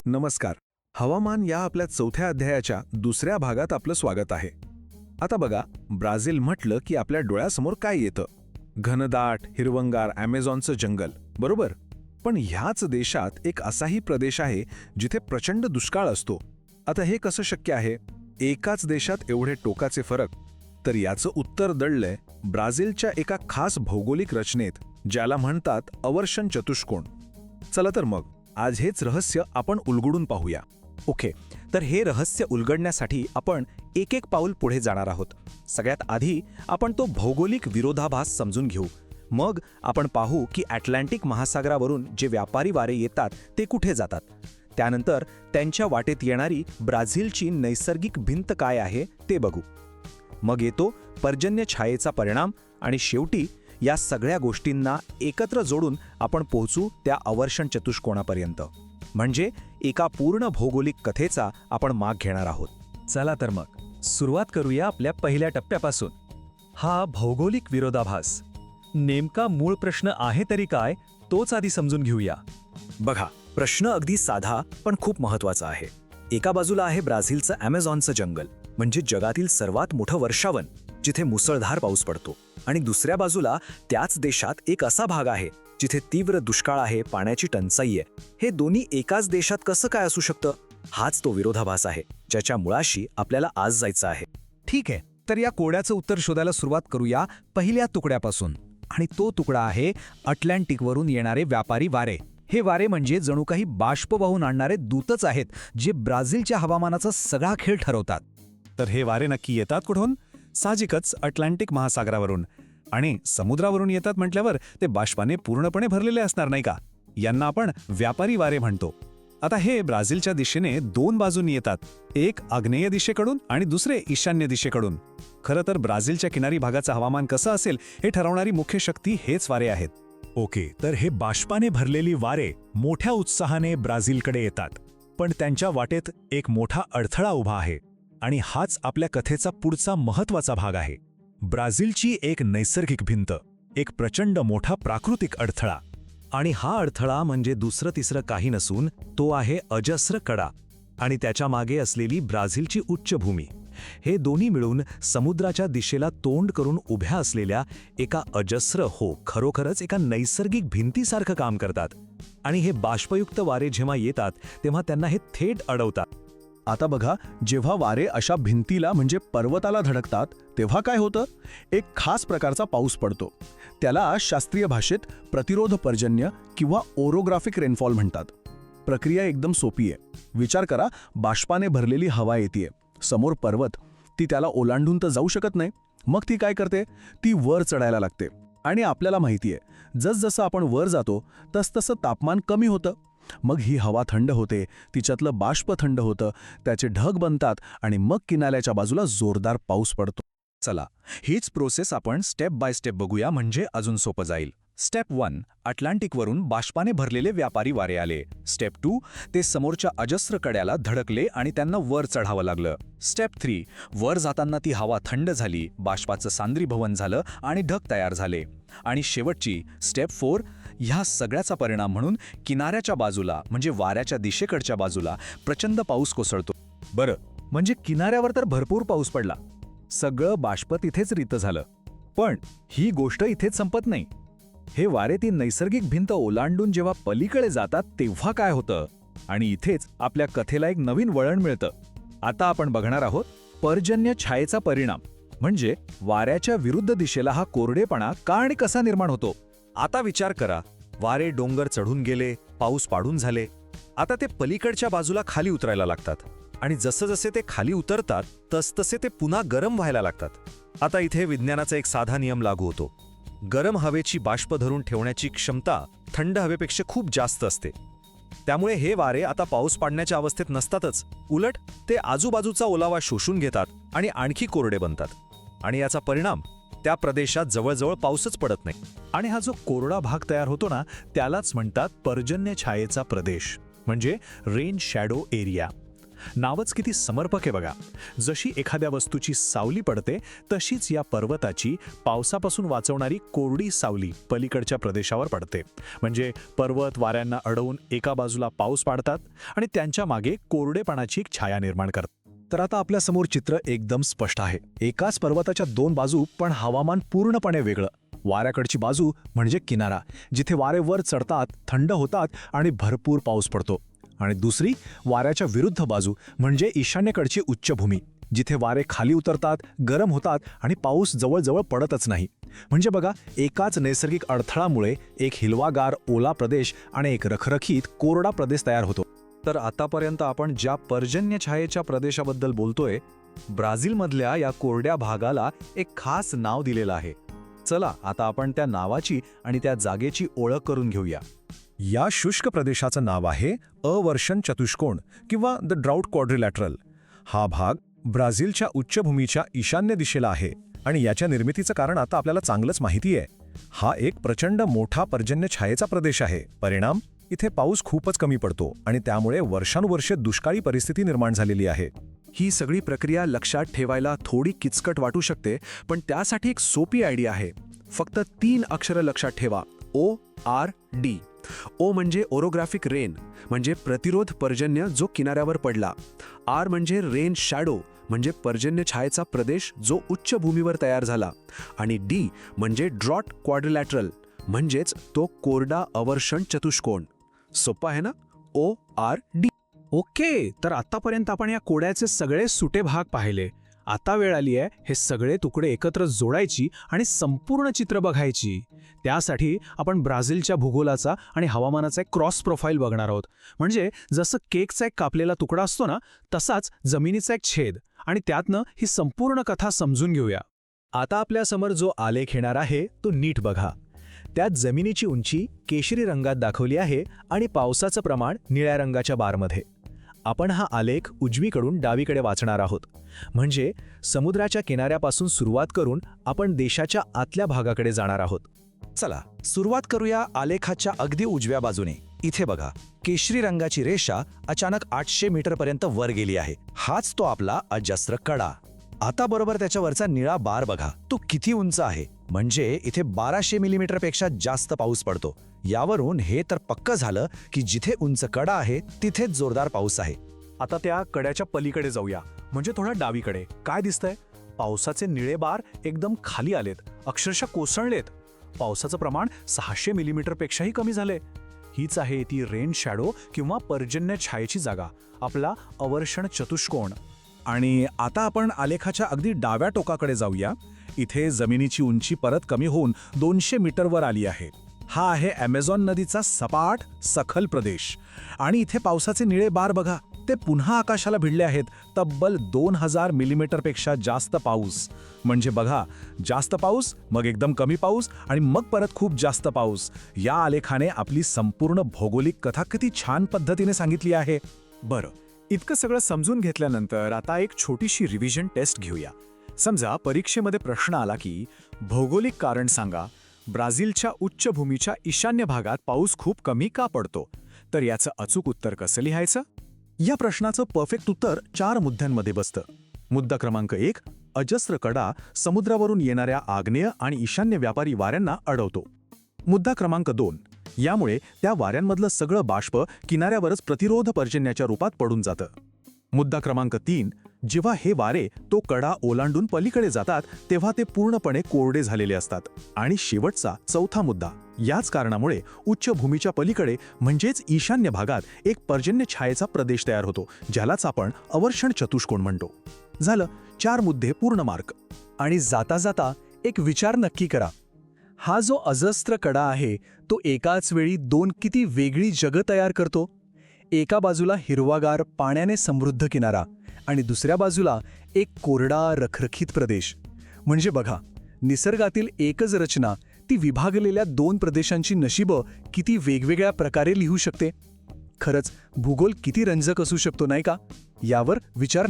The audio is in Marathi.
नमस्कार. हवामान या आपल्या चौथ्या अध्यायाच्या दुसऱ्या भागात आपलं स्वागत आहे. आता बघा, ब्राझील म्हटलं की आपल्या डोळ्यासमोर काय येतं? घनदाट हिरवंगार ॲमेझॉनचं जंगल, बरोबर? पण ह्याच देशात एक असाही प्रदेश आहे जिथे प्रचंड दुष्काळ असतो. आता हे कसं शक्य आहे? एकाच देशात एवढे टोकाचे फरक? तर याचं उत्तर दडलंय ब्राझीलच्या एका खास भौगोलिक रचनेत, ज्याला म्हणतात अवर्षण चतुष्कोण. चला तर मग आज हेच रहस्य आपण उलगडून पाहूया. ओके, तर हे रहस्य उलगडण्यासाठी आपण एक एक पाऊल पुढे जाणार आहोत. सगळ्यात आधी आपण तो भौगोलिक विरोधाभास समजून घेऊ. मग आपण पाहू की अटलांटिक महासागरावरून जे व्यापारी वारे येतात ते कुठे जातात. त्यानंतर त्यांच्या वाटेत येणारी ब्राझीलची नैसर्गिक भिंत काय आहे ते बघू. मग येतो पर्जन्य छायेचा परिणाम आणि शेवटी या सगळ्या गोष्टींना एकत्र जोडून आपण पोहोचू त्या अवर्षण चतुष्कोणापर्यंत. म्हणजे एका पूर्ण भौगोलिक कथेचा आपण माग घेणार आहोत. चला तर मग सुरुवात करूया आपल्या पहिल्या टप्प्यापासून. हा भौगोलिक विरोधाभास नेमका मूळ प्रश्न आहे तरी काय, तोच आधी समजून घेऊया. बघा, प्रश्न अगदी साधा पण खूप महत्वाचा आहे. एका बाजूला आहे ब्राझीलचं ॲमेझॉनचं जंगल, म्हणजे जगातील सर्वात मोठं वर्षावन जिथे मुसळधार पाऊस पडतो. आणि दुसऱ्या बाजूला त्याच देशात एक असा भाग आहे जिथे तीव्र दुष्काळ आहे, पाण्याची टंचाई आहे. हे दोन्ही एकाच देशात कसं काय असू शकतं? हाच तो विरोधाभास आहे ज्याच्या मुळाशी आपल्याला आज जायचं आहे. ठीक आहे, तर या कोड्याचं उत्तर शोधायला सुरुवात करूया पहिल्या तुकड्यापासून. आणि तो तुकडा आहे अटलांटिकवरून येणारे व्यापारी वारे. हे वारे म्हणजे जणू काही बाष्प वाहून आणणारे दूतच आहेत, जे ब्राझीलच्या हवामानाचा सगळा खेळ ठरवतात. तर हे वारे नक्की येतात कुठून? साहजिकच अटलांटिक महासागरावरून. आणि समुद्रावरून येतात म्हटल्यावर ते बाष्पाने पूर्णपणे भरलेले असणार, नाही का? यांना आपण व्यापारी वारे म्हणतो. आता हे ब्राझीलच्या दिशेने दोन बाजूंनी येतात, एक आग्नेय दिशेकडून आणि दुसरे ईशान्य दिशेकडून. खरं तर ब्राझीलच्या किनारी भागाचं हवामान कसं असेल हे ठरवणारी मुख्य शक्ती हेच वारे आहेत. ओके, तर हे बाष्पाने भरलेली वारे मोठ्या उत्साहाने ब्राझीलकडे येतात. पण त्यांच्या वाटेत एक मोठा अडथळा उभा आहे. आणि हाच आपल्या कथेचा पुढचा महत्त्वाचा भाग आहे. ब्राझीलची एक नैसर्गिक भिंत, एक प्रचंड मोठा प्राकृतिक अडथळा. आणि हा अडथळा म्हणजे दुसरं तिसरं काही नसून तो आहे अजस्र कडा आणि त्याच्या मागे असलेली ब्राझीलची उच्चभूमी. हे दोन्ही मिळून समुद्राच्या दिशेला तोंड करून उभ्या असलेल्या एका अजस्र, खरोखरच एका नैसर्गिक भिंतीसारखं काम करतात. आणि हे बाष्पयुक्त वारे जेव्हा येतात तेव्हा त्यांना हे थेट अडवतात. आता बघा, जेव्हा वारे अशा भिंतीला म्हणजे पर्वताला धडकतात तेव्हा काय होतं? एक खास प्रकारचा पाऊस पडतो. त्याला शास्त्रीय भाषेत प्रतिरोध पर्जन्य किंवा ओरोग्राफिक रेनफॉल म्हणतात. प्रक्रिया एकदम सोपी आहे. विचार करा, बाष्पाने भरलेली हवा येते, समोर पर्वत, ती त्याला ओलांडून तर जाऊ शकत नाही. मग ती काय करते? ती वर चढायला लागते. आणि आपल्याला माहिती आहे, जसजसं आपण वर जातो तसतसं तापमान कमी होतं. मग ही हवा थंड होते, तिच्यातलं बाष्प थंड होतं, त्याचे ढग बनतात आणि मग किनाऱ्याच्या बाजूला जोरदार पाऊस पडतो. चला, हीच प्रोसेस आपण स्टेप बाय स्टेप बघूया, म्हणजे अजून सोपं जाईल. स्टेप 1, अटलांटिकवरून बाष्पाने भरलेले व्यापारी वारे आले. स्टेप 2, ते समोरच्या अजस्र कड्याला धडकले आणि त्यांना वर चढावं लागलं. स्टेप 3, वर जाताना ती हवा थंड झाली, बाष्पाचं सांद्रीभवन झालं आणि ढग तयार झाले. आणि शेवटची स्टेप 4, ह्या सगळ्याचा परिणाम म्हणून किनाऱ्याच्या बाजूला म्हणजे वाऱ्याच्या दिशेकडच्या बाजूला प्रचंड पाऊस कोसळतो. बरं, म्हणजे किनाऱ्यावर तर भरपूर पाऊस पडला, सगळं बाष्प तिथेच रितं झालं. पण ही गोष्ट इथेच संपत नाही. हे वारे ती नैसर्गिक भिंत ओलांडून जेव्हा पलीकडे जातात तेव्हा काय होतं? आणि इथेच आपल्या कथेला एक नवीन वळण मिळतं. आता आपण बघणार आहोत पर्जन्य छायेचा परिणाम, म्हणजे वाऱ्याच्या विरुद्ध दिशेला हा कोरडेपणा का आणि कसा निर्माण होतो. आता विचार करा, वारे डोंगर चढून गेले, पाऊस पाडून झाले. आता ते पलीकडच्या बाजूला खाली उतरायला लागतात. आणि जसं ते खाली उतरतात तसतसे ते पुन्हा गरम व्हायला लागतात. आता इथे विज्ञानाचा एक साधा नियम लागू होतो. गरम हवेची बाष्प धरून ठेवण्याची क्षमता थंड हवेपेक्षा खूप जास्त असते. त्यामुळे हे वारे आता पाऊस पाडण्याच्या अवस्थेत नसतातच, उलट ते आजूबाजूचा ओलावा शोषून घेतात आणि आणखी कोरडे बनतात. आणि याचा परिणाम, त्या प्रदेशात जवळजवळ पाऊसच पडत नाही. आणि हा जो कोरडा भाग तयार होतो ना, त्यालाच म्हणतात पर्जन्य छायेचा प्रदेश, म्हणजे रेन शॅडो एरिया. नावच किती समर्पक आहे बघा. जशी एखाद्या वस्तूची सावली पडते तशीच या पर्वताची पावसापासून वाचवणारी कोरडी सावली पलीकडच्या प्रदेशावर पडते. म्हणजे पर्वत वाऱ्यांना अडवून एका बाजूला पाऊस पाडतात आणि त्यांच्या मागे कोरडेपणाची एक छाया निर्माण करतात. तर आता आपल्यासमोर चित्र एकदम स्पष्ट आहे. एकाच पर्वताच्या दोन बाजू, पण हवामान पूर्णपणे वेगळं. वाऱ्याकडची बाजू म्हणजे किनारा, जिथे वारे वर चढतात, थंड होतात आणि भरपूर पाऊस पडतो. आणि दुसरी वाऱ्याच्या विरुद्ध बाजू म्हणजे ईशान्येकडची उच्चभूमी, जिथे वारे खाली उतरतात, गरम होतात आणि पाऊस जवळजवळ पडतच नाही. म्हणजे बघा, एकाच नैसर्गिक अडथळामुळे एक हिरवागार ओला प्रदेश आणि एक रखरखीत कोरडा प्रदेश तयार होतो. तर आतापर्यंत आपण ज्या पर्जन्य छायेच्या प्रदेशाबद्दल बोलतोय, ब्राझीलमधल्या या कोरड्या भागाला एक खास नाव दिलेलं आहे. चला आता आपण त्या नावाची आणि त्या जागेची ओळख करून घेऊया. या शुष्क प्रदेशाचं नाव आहे अवर्षण चतुष्कोण किंवा द ड्राउट क्वाड्रिलॅटरल. हा भाग ब्राझीलच्या उच्चभूमीच्या ईशान्य दिशेला आहे आणि याच्या निर्मितीचं कारण आता आपल्याला चांगलंच माहिती आहे. हा एक प्रचंड मोठा पर्जन्य छायेचा प्रदेश आहे. परिणाम, इथे पाऊस खूपच कमी पडतो आणि त्यामुळे वर्षानुवर्षे दुष्काळी परिस्थिती निर्माण झालेली आहे. ही सगळी प्रक्रिया लक्षात ठेवायला थोडी किचकट वाटू शकते, पण त्यासाठी एक सोपी आयडिया आहे. फक्त 3 अक्षरं लक्षात ठेवा: ORD. O म्हणजे ओरोग्राफिक रेन, म्हणजे प्रतिरोध पर्जन्य जो किनाऱ्यावर पडला. R म्हणजे रेन शॅडो, म्हणजे पर्जन्य छायेचा प्रदेश जो उच्च भूमीवर तयार झाला. आणि D म्हणजे ड्रॉट क्वाड्रिलॅटरल, म्हणजेच तो कोरडा अवर्षण चतुष्कोण. सोपं आहे ना? ORD. ओके, तर आतापर्यंत आपण या कोड्याचे सगळे सुटे भाग पाहिले. आता वेळ आली आहे हे सगळे तुकडे एकत्र जोडायची आणि संपूर्ण चित्र बघायची. त्यासाठी आपण ब्राझीलच्या भूगोलाचा आणि हवामानाचा एक क्रॉस प्रोफाईल बघणार आहोत. म्हणजे जसं केकचा एक कापलेला तुकडा असतो ना, तसाच जमिनीचा एक छेद, आणि त्यातनं ही संपूर्ण कथा समजून घेऊया. आता आपल्यासमोर जो आलेख येणार आहे तो नीट बघा. त्यात जमिनीची उंची केशरी रंगात दाखवली आहे आणि पावसाचं प्रमाण निळ्या रंगाच्या बारमध्ये. आपण हा आलेख उजवीकडून डावीकडे वाचणार आहोत. म्हणजे समुद्राच्या किनाऱ्यापासून सुरुवात करून आपण देशाच्या आतल्या भागाकडे जाणार आहोत. चला सुरुवात करूया आलेखाच्या अगदी उजव्या बाजूने. इथे बघा, केशरी रंगाची रेषा अचानक 800 मीटरपर्यंत वर गेली आहे. हाच तो आपला अजस्त्र कडा. आता बरोबर त्याच्यावरचा निळा बार बघा, तो किती उंच आहे. म्हणजे इथे 1200 मिलीमीटरपेक्षा जास्त पाऊस पडतो. यावरून हे तर पक्क झालं की जिथे उंच कडा आहे तिथेच जोरदार पाऊस आहे. आता त्या कड्याच्या पलीकडे जाऊया, म्हणजे थोडा डावीकडे. काय दिसतंय? पावसाचे निळे बार एकदम खाली आलेत, अक्षरशः कोसळलेत. पावसाचं प्रमाण 600 मिलीमीटरपेक्षाही कमी झाले. हीच आहे ती रेन शॅडो किंवा पर्जन्य छायेची जागा, आपला अवर्षण चतुष्कोण. आणि आता आपण आलेखाच्या अगदी डाव्या टोकाकडे जाऊया. इथे जमिनीची उंची परत कमी होऊन 200 मीटरवर आली आहे. हा आहे ॲमेझॉन नदीचा सपाट सखल प्रदेश. आणि इथे पावसाचे निळे बार बघा, ते पुन्हा आकाशाला भिडले आहेत. तब्बल 2000 मिलीमीटरपेक्षा जास्त पाऊस. म्हणजे बघा, जास्त पाऊस, मग एकदम कमी पाऊस आणि मग परत खूप जास्त पाऊस. या आलेखाने आपली संपूर्ण भौगोलिक कथा किती छान पद्धतीने सांगितली आहे. बरं, इतकं सगळं समजून घेतल्यानंतर आता एक छोटीशी रिव्हिजन टेस्ट घेऊया. समजा परीक्षेमध्ये प्रश्न आला की भौगोलिक कारण सांगा, ब्राझीलच्या उच्चभूमीच्या ईशान्य भागात पाऊस खूप कमी का पडतो, तर याचं अचूक उत्तर कसं लिहायचं? या प्रश्नाचं परफेक्ट उत्तर 4 मुद्द्यांमध्ये बसतं. मुद्दा क्रमांक 1, अजस्त्र कडा समुद्रावरून येणाऱ्या आग्नेय आणि ईशान्य व्यापारी वाऱ्यांना अडवतो. मुद्दा क्रमांक 2, यामुळे त्या वाऱ्यांमधलं सगळं बाष्प किनाऱ्यावरच प्रतिरोध पर्जन्याच्या रूपात पडून जातं. मुद्दा क्रमांक 3, जेव्हा हे वारे तो कडा ओलांडून पलीकडे जातात तेव्हा ते पूर्णपणे कोरडे झालेले असतात. आणि शेवटचा 4था मुद्दा, याच कारणामुळे उच्चभूमीच्या पलीकडे म्हणजेच ईशान्य भागात एक पर्जन्य छायेचा प्रदेश तयार होतो, ज्यालाच आपण अवर्षण चतुष्कोण म्हणतो. झालं, 4 मुद्दे पूर्ण मार्क. आणि जाता जाता एक विचार नक्की करा. हा जो अजस्त्र कडा आहे तो एकाच वेळी 2 किती वेगळी जगं तयार करतो. एका बाजूला हिरवागार पाण्याने समृद्ध किनारा आणि दुसऱ्या बाजूला एक कोरडा रखरखीत प्रदेश. म्हणजे बघा, निसर्गातील एकच रचना ती विभागलेल्या 2 प्रदेशांची नशीबं किती वेगवेगळ्या प्रकारे लिहू शकते. खरंच भूगोल किती रंजक असू शकतो, नाही का? यावर विचार